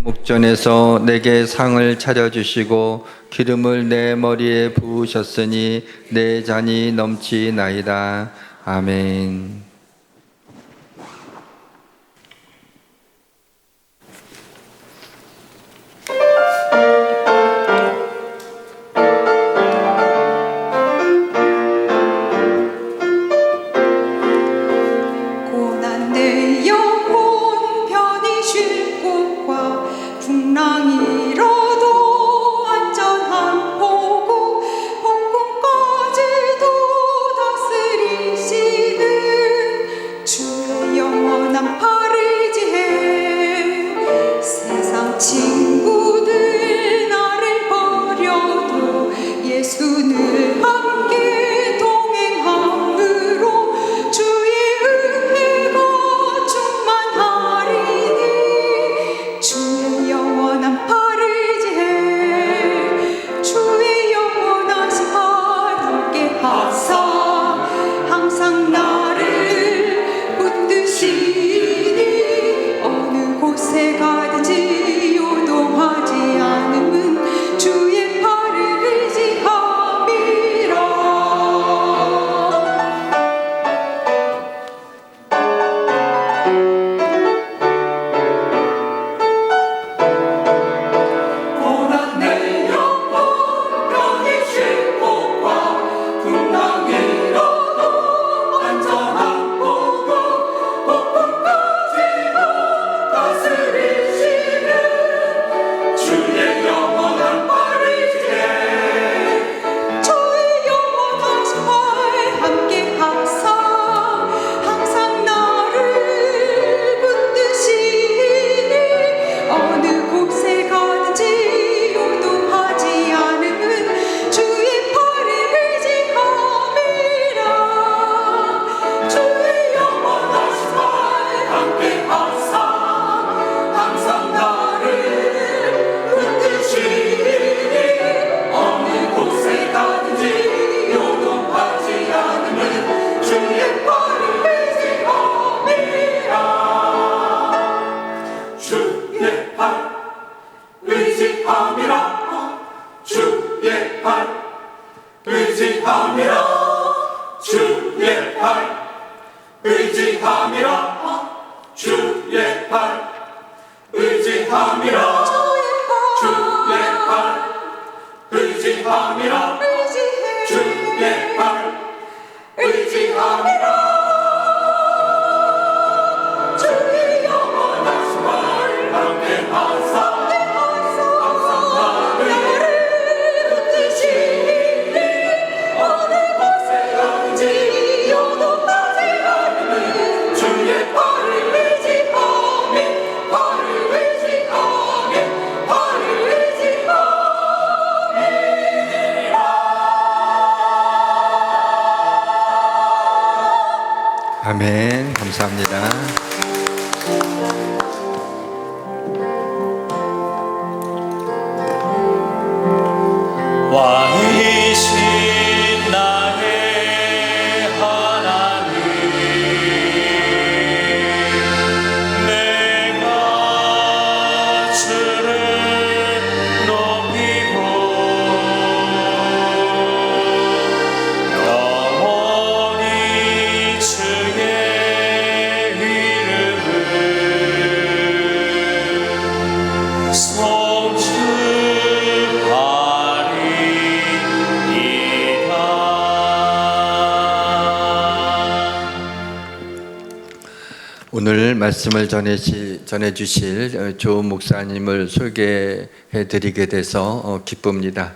목전에서 내게 상을 차려주시고 기름을 내 머리에 부으셨으니 내 잔이 넘치나이다. 아멘. 고난 내 영혼 편히 쉴 곳과 풍랑이 일어도 안전한 보고 폭풍까지도 다스리시는 주의 영원한 팔을 지해 세상 친구들 나를 버려도 예수 늘 함께 동행함으로 주의 은혜가 충만하리니 주의 영원한 팔을 지해 주의 영원하신 팔 함께 하사 항상 나를 붙드시니 어느 곳에 가든지 요동하지 않음은 주의 팔을 의지함이라. 고난 내 영혼 편히 쉴 곳과 풍랑이 일어도 안전한 보고 폭풍까지도 다스리시는 주의 영원한 팔을 지해 주의 영원하신 팔 함께 하사 항상 나를 붙드시니 어느 곳에 가든지 요동하지 않음은 주의 팔을 의지함이라. 주의 영원하신 팔 함께 하사 항상 나를 붙드시니 어느 곳에 가든지 요동하지 않음은 주의 팔을 의지함이라. 주의 팔 의지함이라. 주의 팔 의지함이라. 주의 팔 의지함이라. 주의 팔 의지함이라. 주의 팔 의지함이라. 주의 팔 의지함이라. 주의 영원하신 팔 함께 하사 항상 나를 붙드시니 어느 곳에 가든지 요동하지 않음은 주의 팔을 의지하며 팔을 의지하며 팔을 의지함이라. 아멘. 감사합니다. 왕이신 나의 하나님, 내가 주를 높이고 영원히 주의 이름을 오늘 말씀을 전해주실 조 목사님을 소개해드리게 돼서 기쁩니다.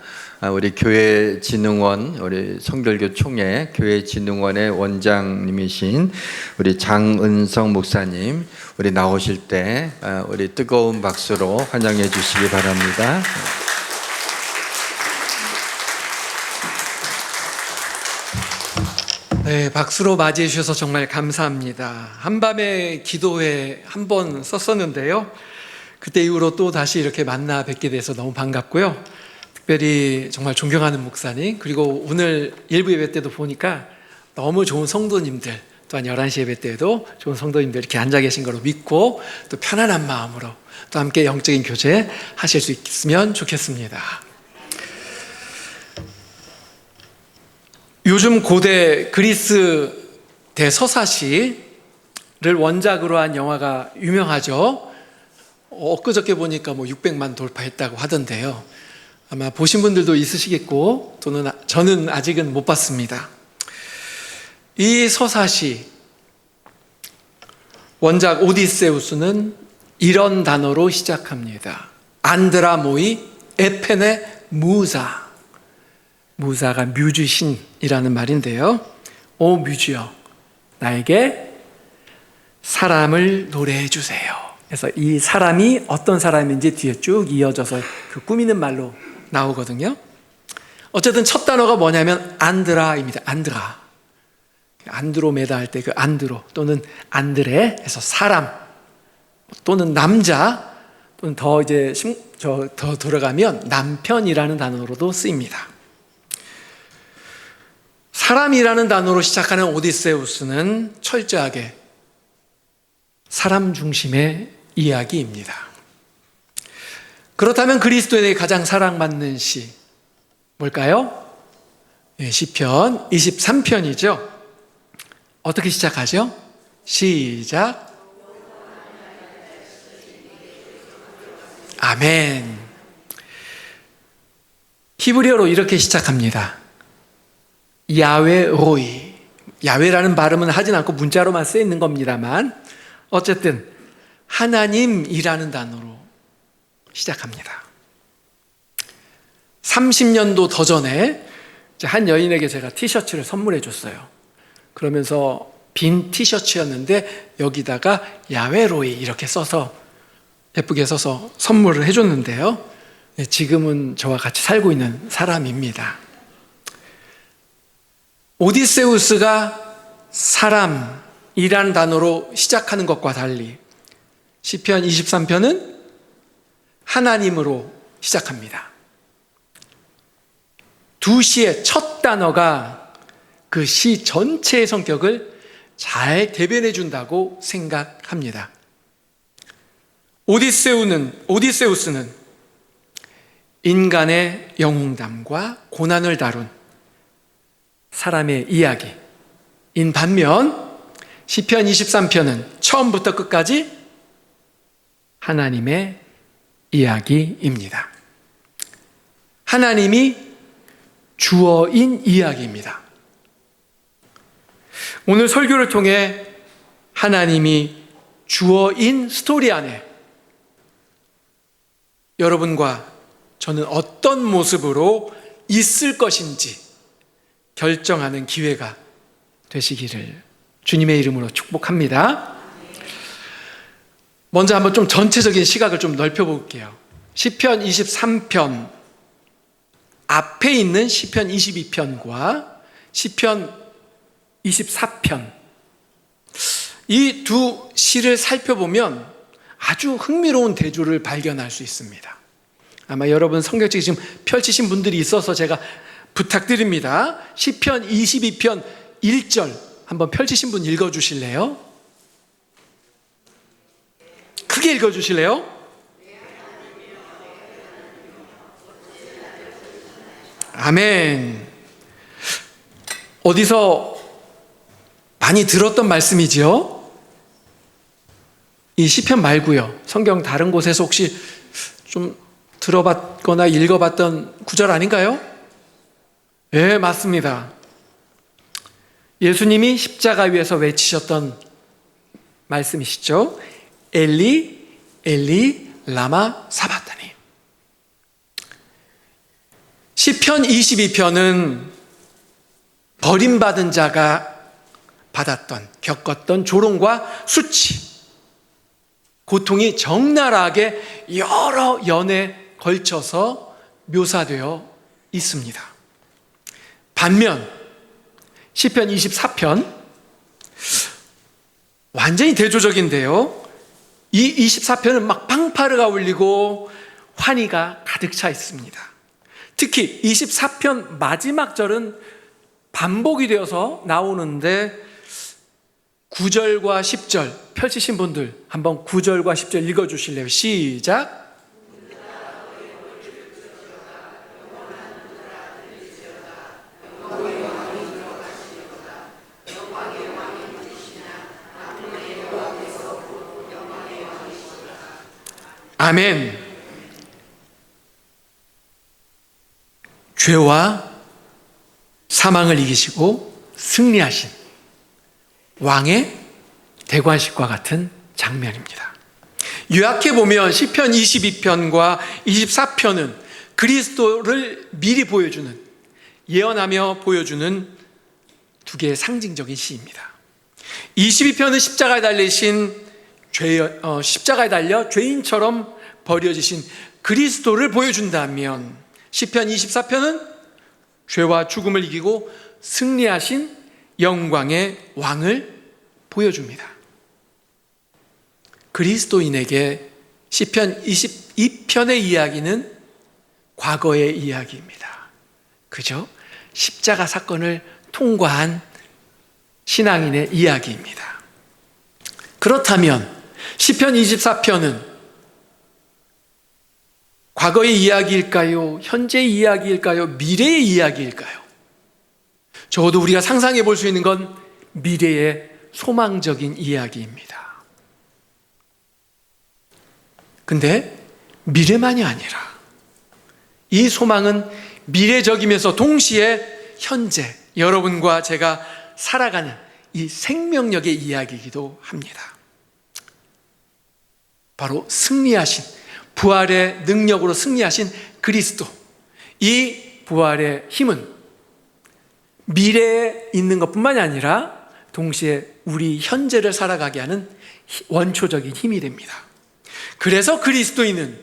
우리 교회진흥원, 우리 성결교 총회 교회진흥원의 원장님이신 우리 장은성 목사님, 우리 나오실 때 우리 뜨거운 박수로 환영해 주시기 바랍니다. 네, 박수로 맞이해 주셔서 정말 감사합니다. 한밤의 기도회 한 번 썼었는데요. 그때 이후로 또 다시 이렇게 만나 뵙게 돼서 너무 반갑고요. 특별히 정말 존경하는 목사님, 그리고 오늘 일부 예배 때도 보니까 너무 좋은 성도님들, 또한 11시 예배 때에도 좋은 성도님들 이렇게 앉아 계신 걸로 믿고 또 편안한 마음으로 또 함께 영적인 교제 하실 수 있으면 좋겠습니다. 요즘 고대 그리스 대서사시를 원작으로 한 영화가 유명하죠. 엊그저께 보니까 600만 돌파했다고 하던데요. 아마 보신 분들도 있으시겠고 또는 저는 아직은 못 봤습니다. 이 서사시 원작 오디세우스는 이런 단어로 시작합니다. 안드라모이 에페네 무사. 무사가 뮤지신이라는 말인데요. 오 뮤지여, 나에게 사람을 노래해 주세요. 그래서 이 사람이 어떤 사람인지 뒤에 쭉 이어져서 그 꾸미는 말로 나오거든요. 어쨌든 첫 단어가 뭐냐면 안드라입니다. 안드라. 안드로메다 할 때 그 안드로 또는 안드레 해서 사람 또는 남자 또는 더 들어가면 남편이라는 단어로도 쓰입니다. 사람이라는 단어로 시작하는 오디세우스는 철저하게 사람 중심의 이야기입니다. 그렇다면 그리스도인에게 가장 사랑받는 시 뭘까요? 시편 23편이죠. 어떻게 시작하죠? 시작. 아멘. 히브리어로 이렇게 시작합니다. 야외 로이. 야외라는 발음은 하진 않고 문자로만 쓰여 있는 겁니다만 어쨌든 하나님이라는 단어로 시작합니다. 30년도 더 전에 한 여인에게 제가 티셔츠를 선물해 줬어요. 그러면서 빈 티셔츠였는데 여기다가 야외로이 이렇게 써서 예쁘게 써서 선물을 해줬는데요. 지금은 저와 같이 살고 있는 사람입니다. 오디세우스가 사람이라는 단어로 시작하는 것과 달리 시편 23편은 하나님으로 시작합니다. 두 시의 첫 단어가 그 시 전체의 성격을 잘 대변해 준다고 생각합니다. 오디세우스는 인간의 영웅담과 고난을 다룬 사람의 이야기인 반면 시편 23편은 처음부터 끝까지 하나님의 이야기입니다. 하나님이 주어인 이야기입니다. 오늘 설교를 통해 하나님이 주어인 스토리 안에 여러분과 저는 어떤 모습으로 있을 것인지 결정하는 기회가 되시기를 주님의 이름으로 축복합니다. 먼저 한번 좀 전체적인 시각을 좀 넓혀볼게요. 시편 23편 앞에 있는 시편 22편과 시편 24편 이 두 시를 살펴보면 아주 흥미로운 대조를 발견할 수 있습니다. 아마 여러분 성경책 지금 펼치신 분들이 있어서 제가 부탁드립니다. 시편 22편 1절 한번 펼치신 분 읽어주실래요? 크게 읽어주실래요? 아멘. 어디서 많이 들었던 말씀이지요? 이 시편 말고요. 성경 다른 곳에서 혹시 좀 들어봤거나 읽어봤던 구절 아닌가요? 네, 맞습니다. 예수님이 십자가 위에서 외치셨던 말씀이시죠? 엘리, 엘리, 라마 사바타니. 시편 22편은 버림받은 자가 겪었던 조롱과 수치, 고통이 적나라하게 여러 연에 걸쳐서 묘사되어 있습니다. 반면 시편 24편 완전히 대조적인데요. 이 24편은 막 방파르가 울리고 환희가 가득 차 있습니다. 특히 24편 마지막 절은 반복이 되어서 나오는데 9절과 10절 펼치신 분들 한번 9절과 10절 읽어주실래요? 시작. 아멘. 죄와 사망을 이기시고 승리하신 왕의 대관식과 같은 장면입니다. 요약해 보면 시편 22편과 24편은 그리스도를 미리 보여주는, 예언하며 보여주는 두 개의 상징적인 시입니다. 22편은 십자가에 달리신 십자가에 달려 죄인처럼 버려지신 그리스도를 보여준다면, 시편 24편은 죄와 죽음을 이기고 승리하신 영광의 왕을 보여줍니다. 그리스도인에게 시편 22편의 이야기는 과거의 이야기입니다. 그죠? 십자가 사건을 통과한 신앙인의 이야기입니다. 그렇다면 시편 24편은 과거의 이야기일까요? 현재의 이야기일까요? 미래의 이야기일까요? 적어도 우리가 상상해 볼 수 있는 건 미래의 소망적인 이야기입니다. 근데 미래만이 아니라 이 소망은 미래적이면서 동시에 현재 여러분과 제가 살아가는 이 생명력의 이야기이기도 합니다. 바로 승리하신, 부활의 능력으로 승리하신 그리스도, 이 부활의 힘은 미래에 있는 것뿐만이 아니라 동시에 우리 현재를 살아가게 하는 원초적인 힘이 됩니다. 그래서 그리스도인은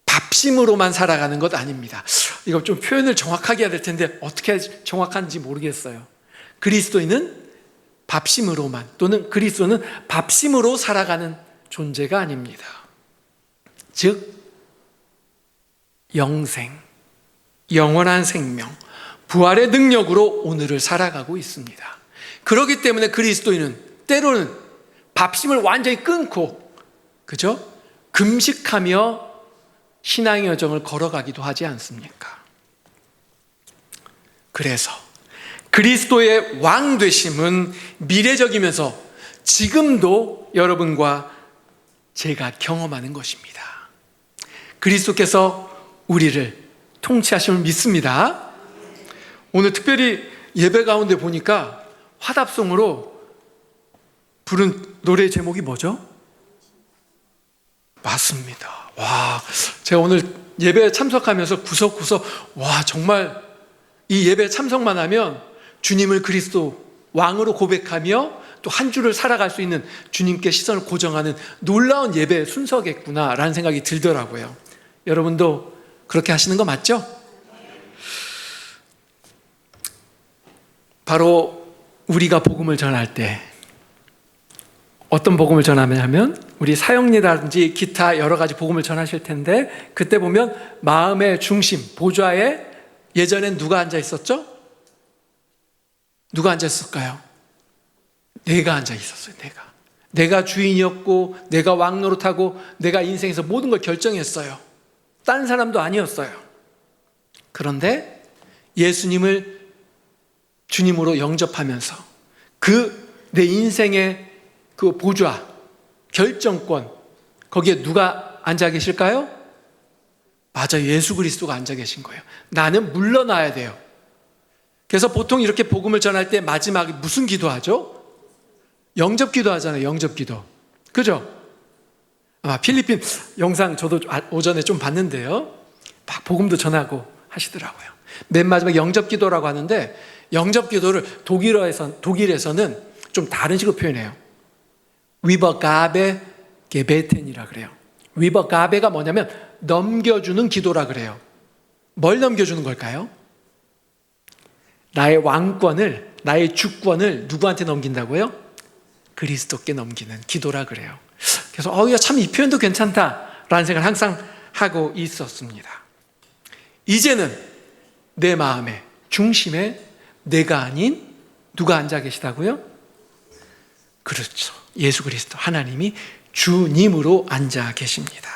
밥심으로만 살아가는 것 아닙니다. 이거 좀 표현을 정확하게 해야 될 텐데 어떻게 정확한지 모르겠어요. 그리스도인은 밥심으로만, 또는 그리스도는 밥심으로 살아가는 존재가 아닙니다. 즉 영생, 영원한 생명, 부활의 능력으로 오늘을 살아가고 있습니다. 그렇기 때문에 그리스도인은 때로는 밥심을 완전히 끊고, 그죠? 금식하며 신앙의 여정을 걸어가기도 하지 않습니까? 그래서 그리스도의 왕 되심은 미래적이면서 지금도 여러분과 제가 경험하는 것입니다. 그리스도께서 우리를 통치하심을 믿습니다. 오늘 특별히 예배 가운데 보니까 화답송으로 부른 노래 제목이 뭐죠? 맞습니다. 와, 제가 오늘 예배에 참석하면서 구석구석, 와, 정말 이 예배에 참석만 하면 주님을 그리스도 왕으로 고백하며 또 한 주를 살아갈 수 있는 주님께 시선을 고정하는 놀라운 예배 순서겠구나라는 생각이 들더라고요. 여러분도 그렇게 하시는 거 맞죠? 바로 우리가 복음을 전할 때 어떤 복음을 전하냐면, 우리 사형리라든지 기타 여러 가지 복음을 전하실 텐데, 그때 보면 마음의 중심, 보좌에 예전엔 누가 앉아 있었죠? 누가 앉아 있었을까요? 내가 앉아 있었어요. 내가 주인이었고, 내가 왕 노릇하고, 내가 인생에서 모든 걸 결정했어요. 다른 사람도 아니었어요. 그런데 예수님을 주님으로 영접하면서 내 인생의 그 보좌, 결정권, 거기에 누가 앉아 계실까요? 맞아요. 예수 그리스도가 앉아 계신 거예요. 나는 물러나야 돼요. 그래서 보통 이렇게 복음을 전할 때 마지막에 무슨 기도하죠? 영접기도 하잖아요. 영접기도. 그죠? 아마 필리핀 영상 저도 오전에 좀 봤는데요. 막 복음도 전하고 하시더라고요. 맨 마지막 영접기도라고 하는데, 영접기도를 독일에서는 좀 다른 식으로 표현해요. 위버가베 게베텐이라 그래요. 위버가베가 뭐냐면 넘겨주는 기도라 그래요. 뭘 넘겨주는 걸까요? 나의 왕권을, 나의 주권을 누구한테 넘긴다고요? 그리스도께 넘기는 기도라 그래요. 그래서 참 이 표현도 괜찮다라는 생각을 항상 하고 있었습니다. 이제는 내 마음의 중심에 내가 아닌 누가 앉아 계시다고요? 그렇죠. 예수 그리스도 하나님이 주님으로 앉아 계십니다.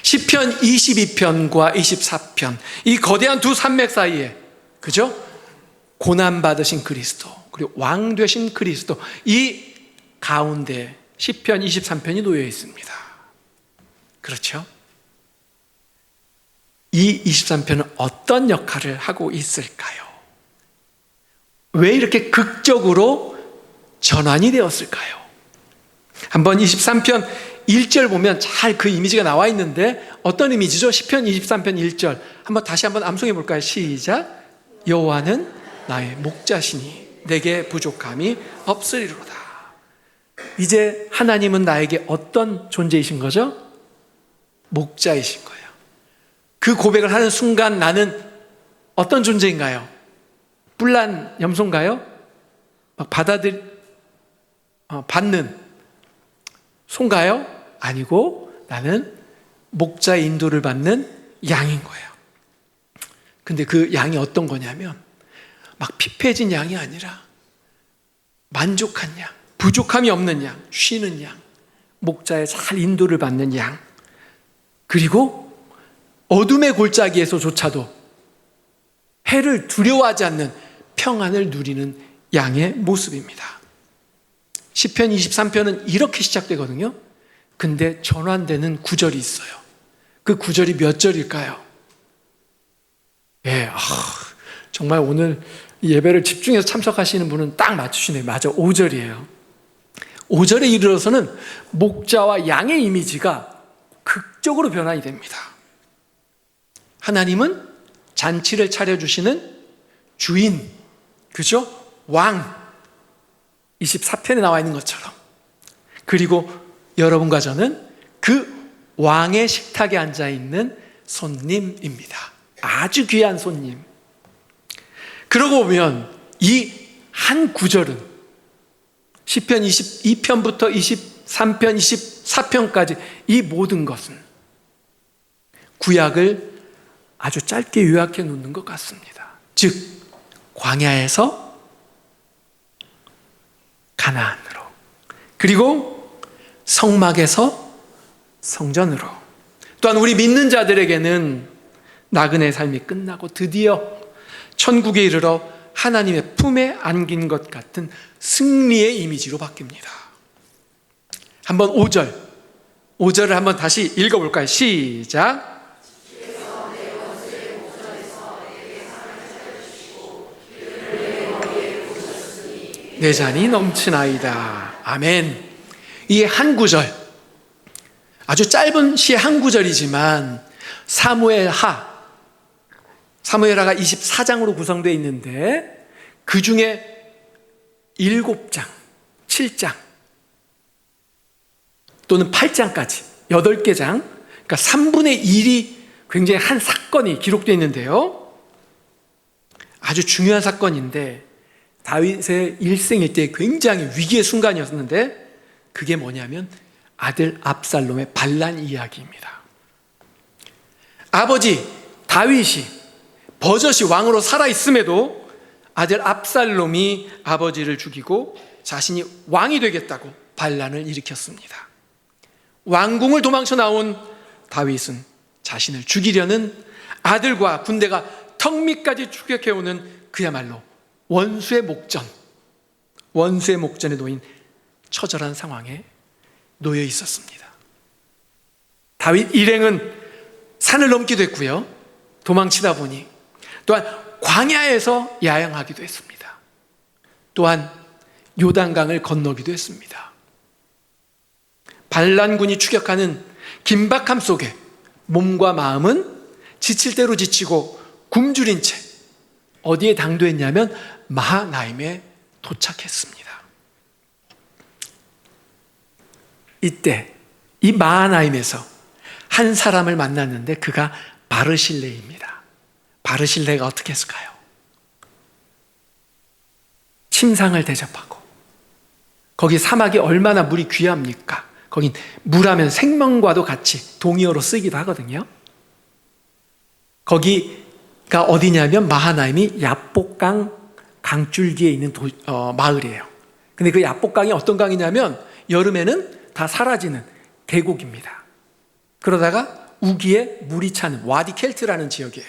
시편 22편과 24편, 이 거대한 두 산맥 사이에, 그죠? 고난받으신 그리스도, 그리고 왕 되신 그리스도, 이 가운데 시편 23편이 놓여 있습니다. 그렇죠? 이 23편은 어떤 역할을 하고 있을까요? 왜 이렇게 극적으로 전환이 되었을까요? 한번 23편 1절 보면 잘 그 이미지가 나와 있는데 어떤 이미지죠? 시편 23편 1절 다시 한번 암송해 볼까요? 시작. 여호와는 나의 목자시니 내게 부족함이 없으리로다. 이제 하나님은 나에게 어떤 존재이신 거죠? 목자이신 거예요. 그 고백을 하는 순간 나는 어떤 존재인가요? 뿔난 염소인가요? 막 받는 소인가요? 아니고 나는 목자의 인도를 받는 양인 거예요. 근데 그 양이 어떤 거냐면 막 피폐해진 양이 아니라 만족한 양, 부족함이 없는 양, 쉬는 양, 목자의 잘 인도를 받는 양, 그리고 어둠의 골짜기에서조차도 해를 두려워하지 않는 평안을 누리는 양의 모습입니다. 시편 23편은 이렇게 시작되거든요. 근데 전환되는 구절이 있어요. 그 구절이 몇 절일까요? 정말 오늘 예배를 집중해서 참석하시는 분은 딱 맞추시네요. 맞아, 5절이에요. 5절에 이르러서는 목자와 양의 이미지가 극적으로 변환이 됩니다. 하나님은 잔치를 차려주시는 주인, 그죠? 왕, 24편에 나와 있는 것처럼. 그리고 여러분과 저는 그 왕의 식탁에 앉아있는 손님입니다. 아주 귀한 손님. 그러고 보면 이 한 구절은 시편 22편부터 23편, 24편까지 이 모든 것은 구약을 아주 짧게 요약해 놓는 것 같습니다. 즉 광야에서 가나안으로, 그리고 성막에서 성전으로, 또한 우리 믿는 자들에게는 나그네 삶이 끝나고 드디어 천국에 이르러 하나님의 품에 안긴 것 같은 승리의 이미지로 바뀝니다. 한번 5절을 한번 다시 읽어볼까요? 시작. 내 잔이 넘치나이다. 아멘. 이 한 구절, 아주 짧은 시 한 구절이지만 사무엘하가 24장으로 구성되어 있는데 그 중에 7장, 7장 또는 8장까지 8개 장, 그러니까 3분의 1이 굉장히 한 사건이 기록되어 있는데요. 아주 중요한 사건인데 다윗의 일생일 때 굉장히 위기의 순간이었는데 그게 뭐냐면 아들 압살롬의 반란 이야기입니다. 아버지 다윗이 버젓이 왕으로 살아있음에도 아들 압살롬이 아버지를 죽이고 자신이 왕이 되겠다고 반란을 일으켰습니다. 왕궁을 도망쳐 나온 다윗은 자신을 죽이려는 아들과 군대가 턱 밑까지 추격해오는 그야말로 원수의 목전에 놓인 처절한 상황에 놓여 있었습니다. 다윗 일행은 산을 넘기도 했고요, 도망치다 보니 또한 광야에서 야영하기도 했습니다. 또한 요단강을 건너기도 했습니다. 반란군이 추격하는 긴박함 속에 몸과 마음은 지칠 대로 지치고 굶주린 채 어디에 당도했냐면 마하나임에 도착했습니다. 이때 이 마하나임에서 한 사람을 만났는데 그가 바르실레입니다. 바르실레가 어떻게 했을까요? 침상을 대접하고, 거기 사막이 얼마나 물이 귀합니까? 거긴 물하면 생명과도 같이 동의어로 쓰기도 하거든요. 거기가 어디냐면 마하나임이 야복강 강줄기에 있는 마을이에요. 근데 그 야복강이 어떤 강이냐면 여름에는 다 사라지는 계곡입니다. 그러다가 우기에 물이 차는 와디 켈트라는 지역이에요.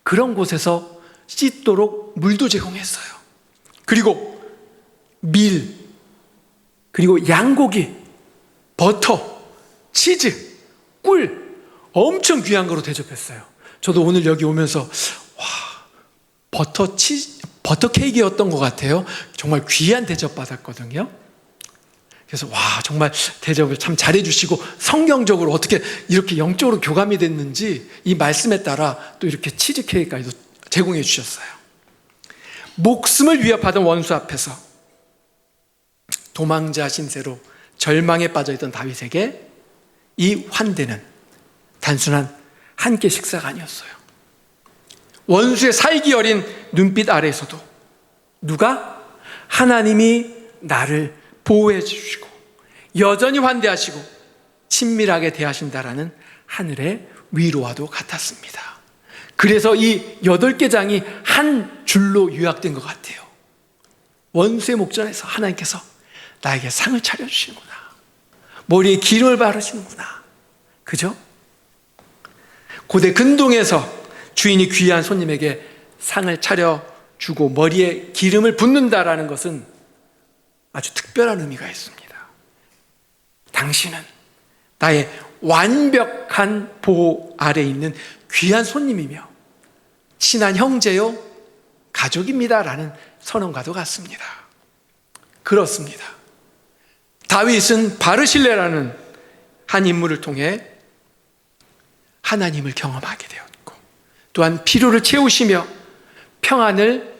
그런 곳에서 씻도록 물도 제공했어요. 그리고 밀, 그리고 양고기, 버터, 치즈, 꿀 엄청 귀한 거로 대접했어요. 저도 오늘 여기 오면서 버터 케이크였던 것 같아요. 정말 귀한 대접 받았거든요. 그래서 정말 대접을 참 잘해주시고 성경적으로 어떻게 이렇게 영적으로 교감이 됐는지 이 말씀에 따라 또 이렇게 치즈 케이크까지도 제공해 주셨어요. 목숨을 위협하던 원수 앞에서 도망자 신세로 절망에 빠져있던 다윗에게 이 환대는 단순한 한 끼 식사가 아니었어요. 원수의 살기 어린 눈빛 아래에서도 누가? 하나님이 나를 보호해 주시고 여전히 환대하시고 친밀하게 대하신다라는 하늘의 위로와도 같았습니다. 그래서 이 8개 장이 한 줄로 요약된 것 같아요. 원수의 목전에서 하나님께서 나에게 상을 차려주시는구나. 머리에 기름을 바르시는구나. 그죠? 고대 근동에서 주인이 귀한 손님에게 상을 차려주고 머리에 기름을 붓는다라는 것은 아주 특별한 의미가 있습니다. 당신은 나의 완벽한 보호 아래에 있는 귀한 손님이며 친한 형제요 가족입니다라는 선언과도 같습니다. 그렇습니다. 다윗은 바르실레라는 한 인물을 통해 하나님을 경험하게 되었고 또한 필요를 채우시며 평안을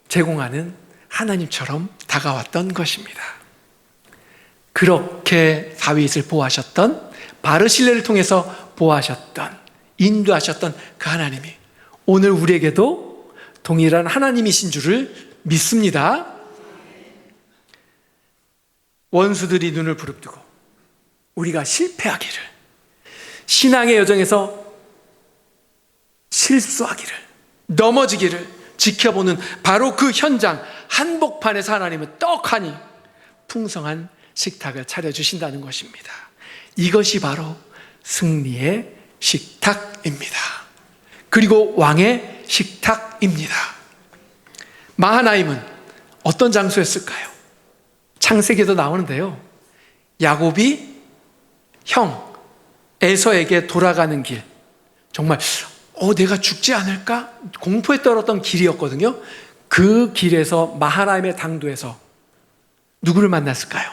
제공하는 하나님처럼 다가왔던 것입니다. 그렇게 다윗을 보호하셨던, 바르실레를 통해서 보호하셨던, 인도하셨던 그 하나님이 오늘 우리에게도 동일한 하나님이신 줄을 믿습니다. 원수들이 눈을 부릅뜨고 우리가 실패하기를, 신앙의 여정에서 실수하기를, 넘어지기를 지켜보는 바로 그 현장, 한복판에서 하나님은 떡하니 풍성한 식탁을 차려주신다는 것입니다. 이것이 바로 승리의 식탁입니다. 그리고 왕의 식탁입니다. 마하나임은 어떤 장소였을까요? 창세기에도 나오는데요. 야곱이 형 에서에게 돌아가는 길, 정말 내가 죽지 않을까 공포에 떨었던 길이었거든요. 그 길에서 마하나임의 당도에서 누구를 만났을까요?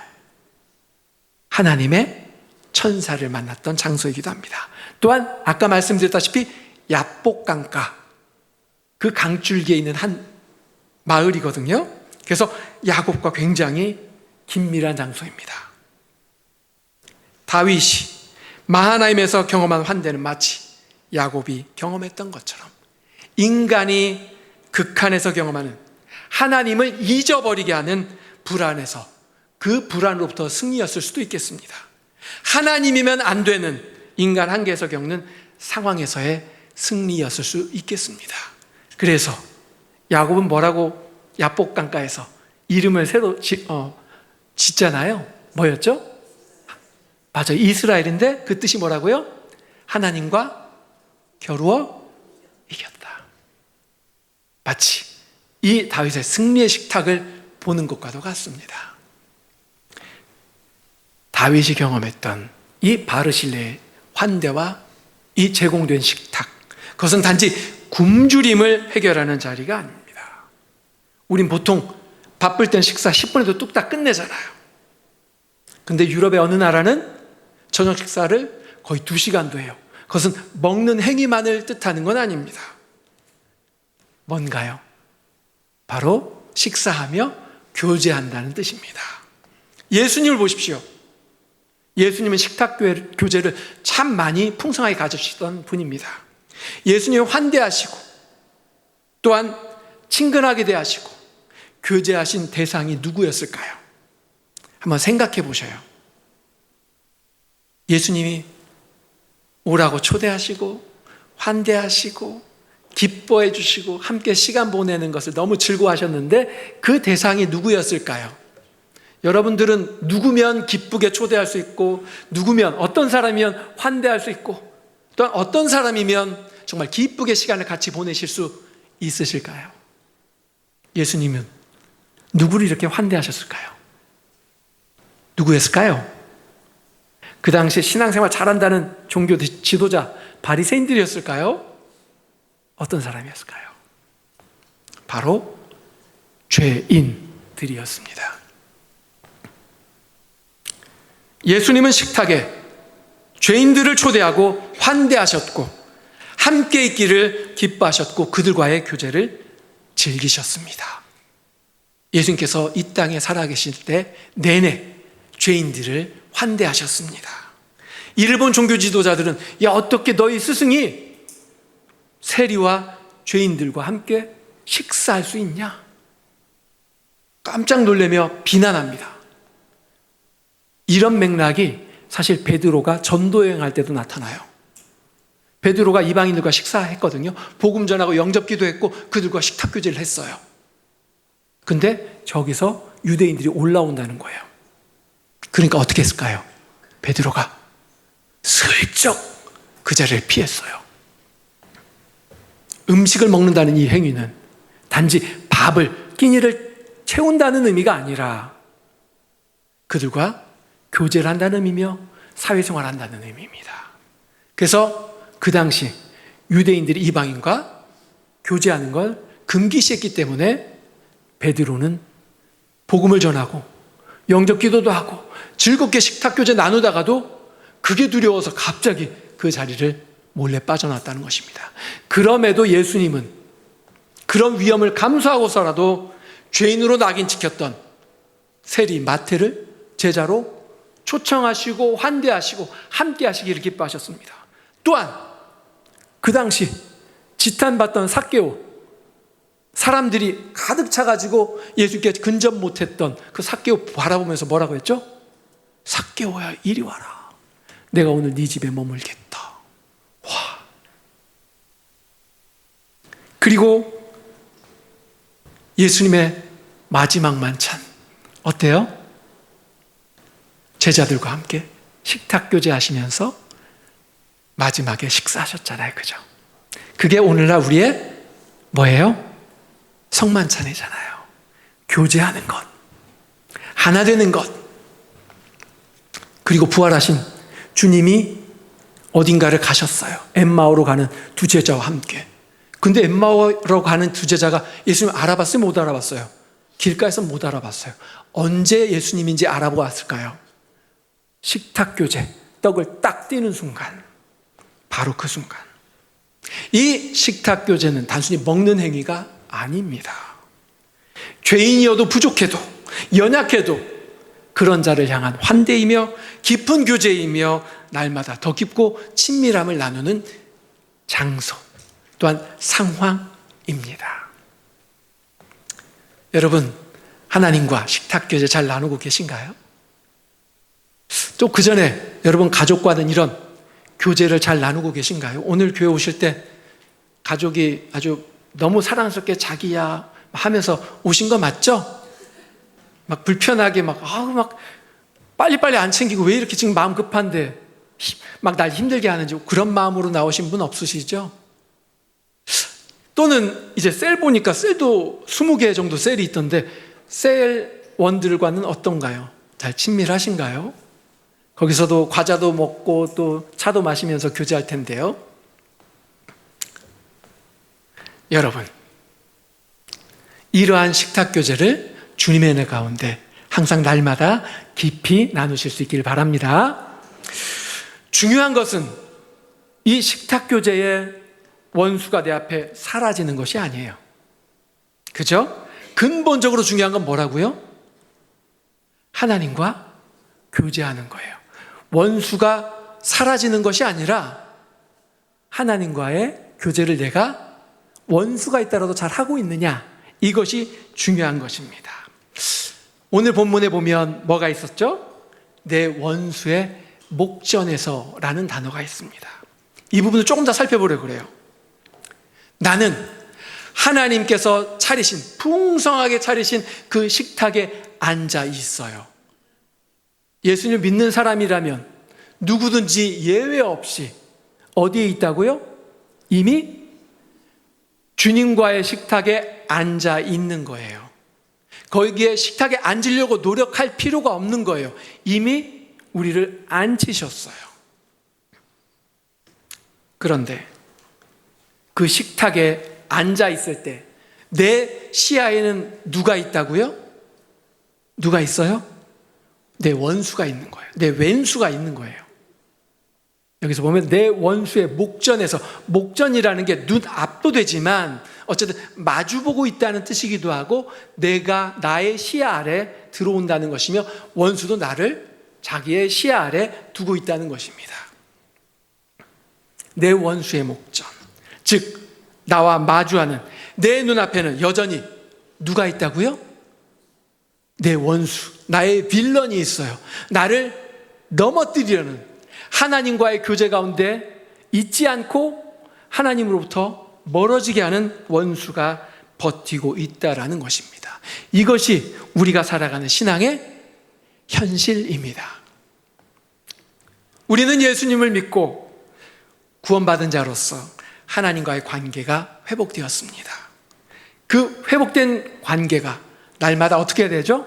하나님의 천사를 만났던 장소이기도 합니다. 또한 아까 말씀드렸다시피 야복강가, 그 강줄기에 있는 한 마을이거든요. 그래서 야곱과 굉장히 긴밀한 장소입니다. 다윗이 마하나임에서 경험한 환대는 마치 야곱이 경험했던 것처럼 인간이 극한에서 경험하는 하나님을 잊어버리게 하는 불안에서 그 불안으로부터 승리였을 수도 있겠습니다. 하나님이면 안 되는 인간 한계에서 겪는 상황에서의 승리였을 수 있겠습니다. 그래서 야곱은 뭐라고 야복강가에서 이름을 새로 짓잖아요. 뭐였죠? 맞아요. 이스라엘인데 그 뜻이 뭐라고요? 하나님과 겨루어 이겼다. 마치 이 다윗의 승리의 식탁을 보는 것과도 같습니다. 다윗이 경험했던 이 바르실레의 환대와 이 제공된 식탁, 그것은 단지 굶주림을 해결하는 자리가 아닙니다. 우린 보통 바쁠 땐 식사 10분에도 뚝딱 끝내잖아요. 근데 유럽의 어느 나라는 저녁 식사를 거의 2시간도 해요. 그것은 먹는 행위만을 뜻하는 건 아닙니다. 뭔가요? 바로 식사하며 교제한다는 뜻입니다. 예수님을 보십시오. 예수님은 식탁 교제를 참 많이 풍성하게 가지시던 분입니다. 예수님은 환대하시고 또한 친근하게 대하시고 교제하신 대상이 누구였을까요? 한번 생각해 보셔요. 예수님이 오라고 초대하시고 환대하시고 기뻐해 주시고 함께 시간 보내는 것을 너무 즐거워하셨는데 그 대상이 누구였을까요? 여러분들은 누구면 기쁘게 초대할 수 있고, 누구면 어떤 사람이면 환대할 수 있고, 또한 어떤 사람이면 정말 기쁘게 시간을 같이 보내실 수 있으실까요? 예수님은 누구를 이렇게 환대하셨을까요? 누구였을까요? 그 당시에 신앙생활 잘한다는 종교 지도자 바리새인들이었을까요? 어떤 사람이었을까요? 바로 죄인들이었습니다. 예수님은 식탁에 죄인들을 초대하고 환대하셨고 함께 있기를 기뻐하셨고 그들과의 교제를 즐기셨습니다. 예수님께서 이 땅에 살아계실 때 내내 죄인들을 환대하셨습니다. 이를 본 종교 지도자들은 야, 어떻게 너희 스승이 세리와 죄인들과 함께 식사할 수 있냐? 깜짝 놀라며 비난합니다. 이런 맥락이 사실 베드로가 전도 여행할 때도 나타나요. 베드로가 이방인들과 식사했거든요. 복음 전하고 영접 기도했고 그들과 식탁 교제를 했어요. 근데 저기서 유대인들이 올라온다는 거예요. 그러니까 어떻게 했을까요? 베드로가 슬쩍 그 자리를 피했어요. 음식을 먹는다는 이 행위는 단지 밥을, 끼니를 채운다는 의미가 아니라 그들과 교제를 한다는 의미며 사회생활을 한다는 의미입니다. 그래서 그 당시 유대인들이 이방인과 교제하는 걸 금기시했기 때문에 베드로는 복음을 전하고 영접 기도도 하고 즐겁게 식탁 교제 나누다가도 그게 두려워서 갑자기 그 자리를 몰래 빠져나왔다는 것입니다. 그럼에도 예수님은 그런 위험을 감수하고서라도 죄인으로 낙인 찍혔던 세리 마태를 제자로 초청하시고 환대하시고 함께 하시기를 기뻐하셨습니다. 또한 그 당시 지탄받던 삭개오, 사람들이 가득 차가지고 예수님께 근접 못했던 그 삭개오 바라보면서 뭐라고 했죠? 삭개오야, 이리 와라. 내가 오늘 네 집에 머물겠다. 와. 그리고 예수님의 마지막 만찬 어때요? 제자들과 함께 식탁 교제하시면서 마지막에 식사하셨잖아요. 그죠? 그게 오늘날 우리의 뭐예요? 성만찬이잖아요. 교제하는 것, 하나 되는 것. 그리고 부활하신 주님이 어딘가를 가셨어요. 엠마오로 가는 두 제자와 함께. 근데 엠마오로 가는 두 제자가 예수님 알아봤어요? 못 알아봤어요? 길가에서 못 알아봤어요. 언제 예수님인지 알아보았을까요? 식탁 교제, 떡을 딱 띄는 순간, 바로 그 순간. 이 식탁 교제는 단순히 먹는 행위가 아닙니다. 죄인이어도 부족해도 연약해도 그런 자를 향한 환대이며 깊은 교제이며 날마다 더 깊고 친밀함을 나누는 장소, 또한 상황입니다. 여러분, 하나님과 식탁 교제 잘 나누고 계신가요? 또 그 전에 여러분 가족과는 이런 교제를 잘 나누고 계신가요? 오늘 교회 오실 때 가족이 아주 너무 사랑스럽게 자기야 하면서 오신 거 맞죠? 막 불편하게 막 빨리빨리 안 챙기고 왜 이렇게 지금 마음 급한데 막 날 힘들게 하는지 그런 마음으로 나오신 분 없으시죠? 또는 이제 셀 보니까 셀도 20개 정도 셀이 있던데 셀원들과는 어떤가요? 잘 친밀하신가요? 거기서도 과자도 먹고 또 차도 마시면서 교제할 텐데요. 여러분, 이러한 식탁 교제를 주님의 은혜 가운데 항상 날마다 깊이 나누실 수 있기를 바랍니다. 중요한 것은 이 식탁 교제의 원수가 내 앞에 사라지는 것이 아니에요. 그죠? 근본적으로 중요한 건 뭐라고요? 하나님과 교제하는 거예요. 원수가 사라지는 것이 아니라 하나님과의 교제를 내가 원수가 있더라도 잘 하고 있느냐, 이것이 중요한 것입니다. 오늘 본문에 보면 뭐가 있었죠? 내 원수의 목전에서 라는 단어가 있습니다. 이 부분을 조금 더 살펴보려고 그래요. 나는 하나님께서 차리신, 풍성하게 차리신 그 식탁에 앉아 있어요. 예수님 믿는 사람이라면 누구든지 예외 없이 어디에 있다고요? 이미 주님과의 식탁에 앉아 있는 거예요. 거기에 식탁에 앉으려고 노력할 필요가 없는 거예요. 이미 우리를 앉히셨어요. 그런데 그 식탁에 앉아 있을 때 내 시야에는 누가 있다고요? 누가 있어요? 내 원수가 있는 거예요. 내 왼수가 있는 거예요. 여기서 보면 내 원수의 목전에서, 목전이라는 게 눈 앞도 되지만 어쨌든 마주보고 있다는 뜻이기도 하고 내가 나의 시야 아래 들어온다는 것이며 원수도 나를 자기의 시야 아래 두고 있다는 것입니다. 내 원수의 목전, 즉 나와 마주하는 내 눈앞에는 여전히 누가 있다고요? 내 원수, 나의 빌런이 있어요. 나를 넘어뜨리려는, 하나님과의 교제 가운데 있지 않고 하나님으로부터 멀어지게 하는 원수가 버티고 있다라는 것입니다. 이것이 우리가 살아가는 신앙의 현실입니다. 우리는 예수님을 믿고 구원받은 자로서 하나님과의 관계가 회복되었습니다. 그 회복된 관계가 날마다 어떻게 해야 되죠?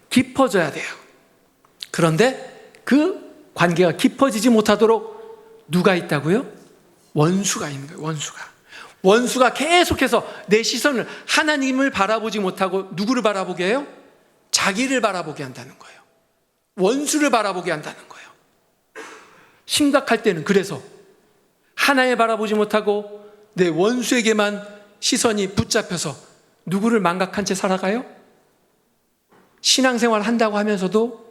깊어져야 돼요. 그런데 그 관계가 깊어지지 못하도록 누가 있다고요? 원수가 있는 거예요. 원수가 계속해서 내 시선을 하나님을 바라보지 못하고 누구를 바라보게 해요? 자기를 바라보게 한다는 거예요. 원수를 바라보게 한다는 거예요. 심각할 때는 그래서 하나님 바라보지 못하고 내 원수에게만 시선이 붙잡혀서 누구를 망각한 채 살아가요? 신앙생활 한다고 하면서도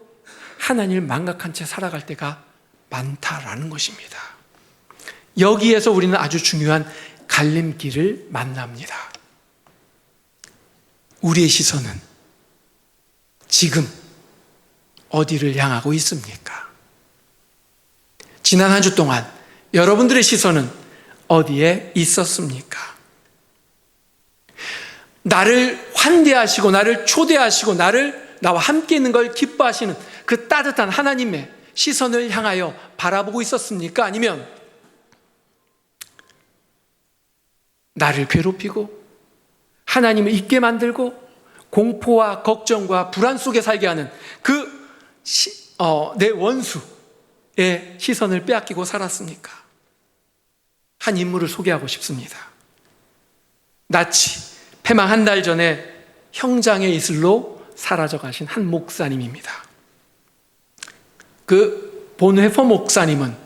하나님을 망각한 채 살아갈 때가 많다라는 것입니다. 여기에서 우리는 아주 중요한 갈림길을 만납니다. 우리의 시선은 지금 어디를 향하고 있습니까? 지난 한 주 동안 여러분들의 시선은 어디에 있었습니까? 나를 환대하시고 나를 초대하시고 나와 함께 있는 걸 기뻐하시는 그 따뜻한 하나님의 시선을 향하여 바라보고 있었습니까? 아니면 나를 괴롭히고 하나님을 잊게 만들고 공포와 걱정과 불안 속에 살게 하는 내 원수의 시선을 빼앗기고 살았습니까? 한 인물을 소개하고 싶습니다. 나치 폐망 한 달 전에 형장의 이슬로 사라져 가신 한 목사님입니다. 그 본회포 목사님은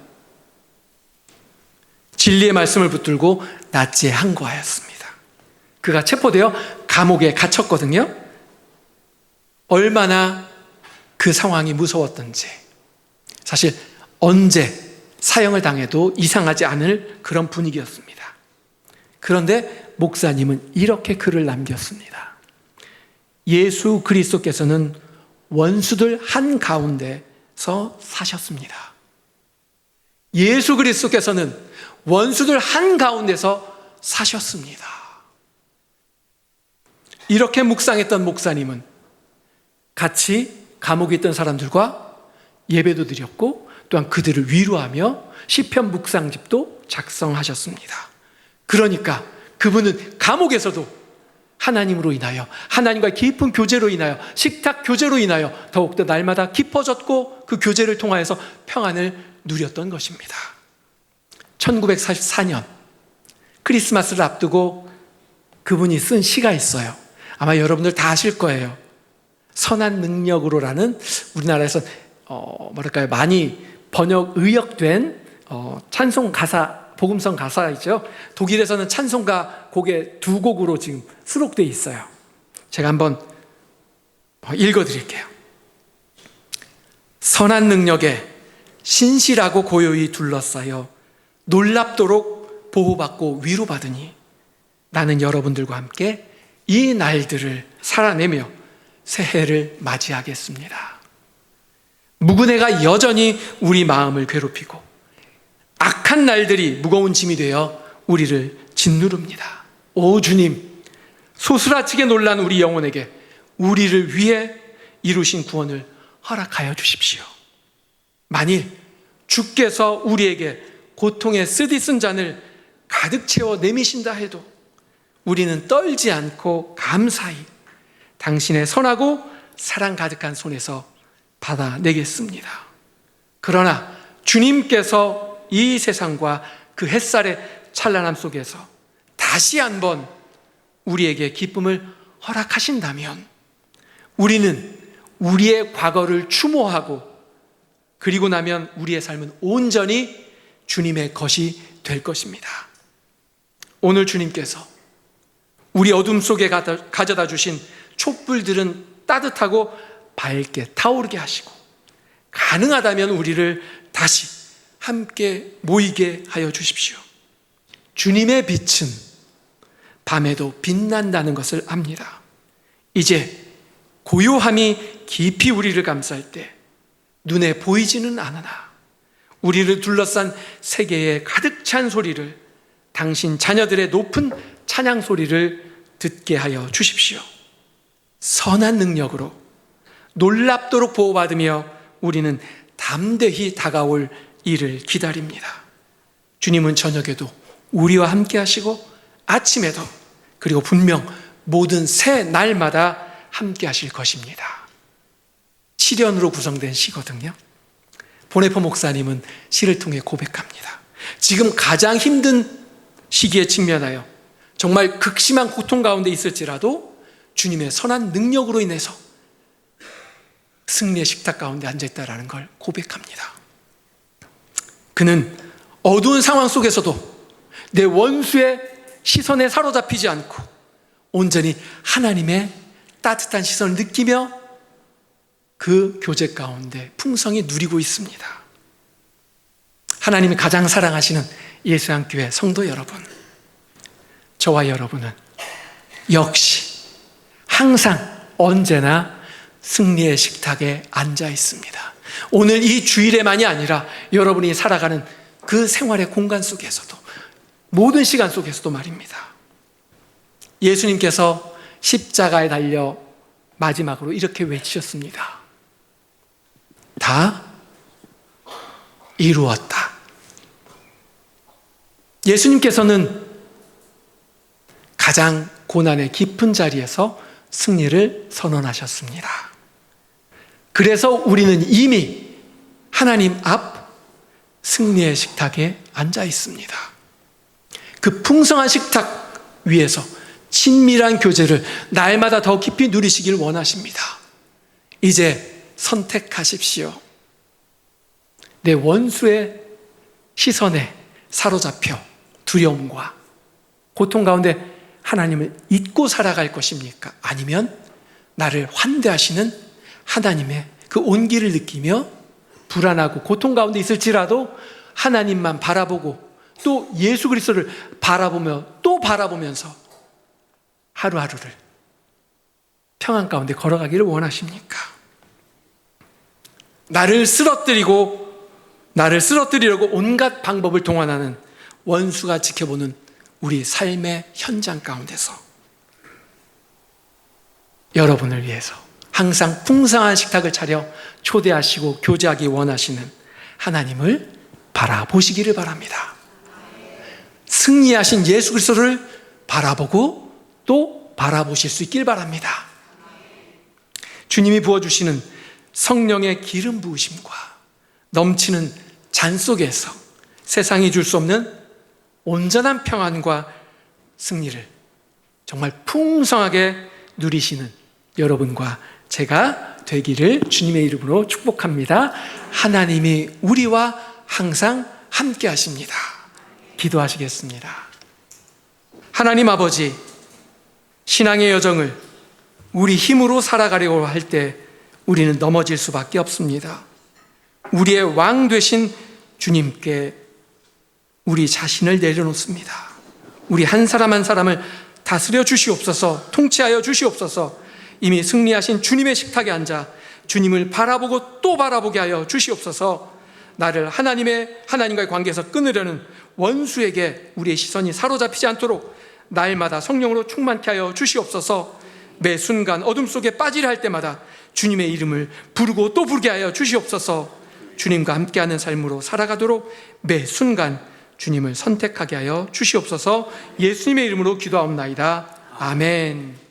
진리의 말씀을 붙들고 나치에 항거하였습니다. 그가 체포되어 감옥에 갇혔거든요. 얼마나 그 상황이 무서웠던지, 사실 언제 사형을 당해도 이상하지 않을 그런 분위기였습니다. 그런데 목사님은 이렇게 글을 남겼습니다. 예수 그리스도께서는 원수들 한가운데서 사셨습니다. 예수 그리스도께서는 원수들 한가운데서 사셨습니다. 이렇게 묵상했던 목사님은 같이 감옥에 있던 사람들과 예배도 드렸고 또한 그들을 위로하며 시편 묵상집도 작성하셨습니다. 그러니까 그분은 감옥에서도 하나님으로 인하여, 하나님과의 깊은 교제로 인하여, 식탁 교제로 인하여 더욱더 날마다 깊어졌고 그 교제를 통하여서 평안을 누렸던 것입니다. 1944년 크리스마스를 앞두고 그분이 쓴 시가 있어요. 아마 여러분들 다 아실 거예요. 선한 능력으로라는, 우리나라에서 많이 의역된 찬송 가사, 복음성 가사이죠. 독일에서는 찬송가 곡의 두 곡으로 지금 수록되어 있어요. 제가 한번 읽어드릴게요. 선한 능력에 신실하고 고요히 둘러싸여 놀랍도록 보호받고 위로받으니 나는 여러분들과 함께 이 날들을 살아내며 새해를 맞이하겠습니다. 묵은 해가 여전히 우리 마음을 괴롭히고 악한 날들이 무거운 짐이 되어 우리를 짓누릅니다. 오 주님, 소스라치게 놀란 우리 영혼에게 우리를 위해 이루신 구원을 허락하여 주십시오. 만일 주께서 우리에게 고통의 쓰디쓴 잔을 가득 채워 내미신다 해도 우리는 떨지 않고 감사히 당신의 선하고 사랑 가득한 손에서 받아내겠습니다. 그러나 주님께서 이 세상과 그 햇살의 찬란함 속에서 다시 한번 우리에게 기쁨을 허락하신다면 우리는 우리의 과거를 추모하고 그리고 나면 우리의 삶은 온전히 주님의 것이 될 것입니다. 오늘 주님께서 우리 어둠 속에 가져다 주신 촛불들은 따뜻하고 밝게 타오르게 하시고 가능하다면 우리를 다시 함께 모이게 하여 주십시오. 주님의 빛은 밤에도 빛난다는 것을 압니다. 이제 고요함이 깊이 우리를 감쌀 때 눈에 보이지는 않으나 우리를 둘러싼 세계의 가득 찬 소리를 당신 자녀들의 높은 찬양 소리를 듣게 하여 주십시오. 선한 능력으로 놀랍도록 보호받으며 우리는 담대히 다가올 일을 기다립니다. 주님은 저녁에도 우리와 함께 하시고 아침에도 그리고 분명 모든 새 날마다 함께 하실 것입니다. 시련으로 구성된 시거든요. 보네포 목사님은 시를 통해 고백합니다. 지금 가장 힘든 시기에 직면하여 정말 극심한 고통 가운데 있을지라도 주님의 선한 능력으로 인해서 승리의 식탁 가운데 앉아있다라는 걸 고백합니다. 그는 어두운 상황 속에서도 내 원수의 시선에 사로잡히지 않고 온전히 하나님의 따뜻한 시선을 느끼며 그 교제 가운데 풍성히 누리고 있습니다. 하나님이 가장 사랑하시는 예수양교회 성도 여러분, 저와 여러분은 역시 항상 언제나 승리의 식탁에 앉아 있습니다. 오늘 이 주일에만이 아니라 여러분이 살아가는 그 생활의 공간 속에서도 모든 시간 속에서도 말입니다. 예수님께서 십자가에 달려 마지막으로 이렇게 외치셨습니다. 다 이루었다. 예수님께서는 가장 고난의 깊은 자리에서 승리를 선언하셨습니다. 그래서 우리는 이미 하나님 앞 승리의 식탁에 앉아 있습니다. 그 풍성한 식탁 위에서 친밀한 교제를 날마다 더 깊이 누리시길 원하십니다. 이제 선택하십시오. 내 원수의 시선에 사로잡혀 두려움과 고통 가운데 하나님을 잊고 살아갈 것입니까? 아니면 나를 환대하시는 하나님의 그 온기를 느끼며 불안하고 고통 가운데 있을지라도 하나님만 바라보고 또 예수 그리스도를 바라보며 또 바라보면서 하루하루를 평안 가운데 걸어가기를 원하십니까? 나를 쓰러뜨리려고 온갖 방법을 동원하는 원수가 지켜보는 우리 삶의 현장 가운데서 여러분을 위해서 항상 풍성한 식탁을 차려 초대하시고 교제하기 원하시는 하나님을 바라보시기를 바랍니다. 승리하신 예수 그리스도를 바라보고 또 바라보실 수 있길 바랍니다. 주님이 부어주시는 성령의 기름 부으심과 넘치는 잔 속에서 세상이 줄 수 없는 온전한 평안과 승리를 정말 풍성하게 누리시는 여러분과 제가 되기를 주님의 이름으로 축복합니다. 하나님이 우리와 항상 함께 하십니다. 기도하시겠습니다. 하나님 아버지, 신앙의 여정을 우리 힘으로 살아가려고 할 때 우리는 넘어질 수밖에 없습니다. 우리의 왕 되신 주님께 우리 자신을 내려놓습니다. 우리 한 사람 한 사람을 다스려 주시옵소서, 통치하여 주시옵소서. 이미 승리하신 주님의 식탁에 앉아 주님을 바라보고 또 바라보게 하여 주시옵소서. 나를 하나님과의 관계에서 끊으려는 원수에게 우리의 시선이 사로잡히지 않도록 날마다 성령으로 충만케 하여 주시옵소서. 매 순간 어둠 속에 빠지려 할 때마다 주님의 이름을 부르고 또 부르게 하여 주시옵소서. 주님과 함께하는 삶으로 살아가도록 매 순간 주님을 선택하게 하여 주시옵소서. 예수님의 이름으로 기도하옵나이다. 아멘.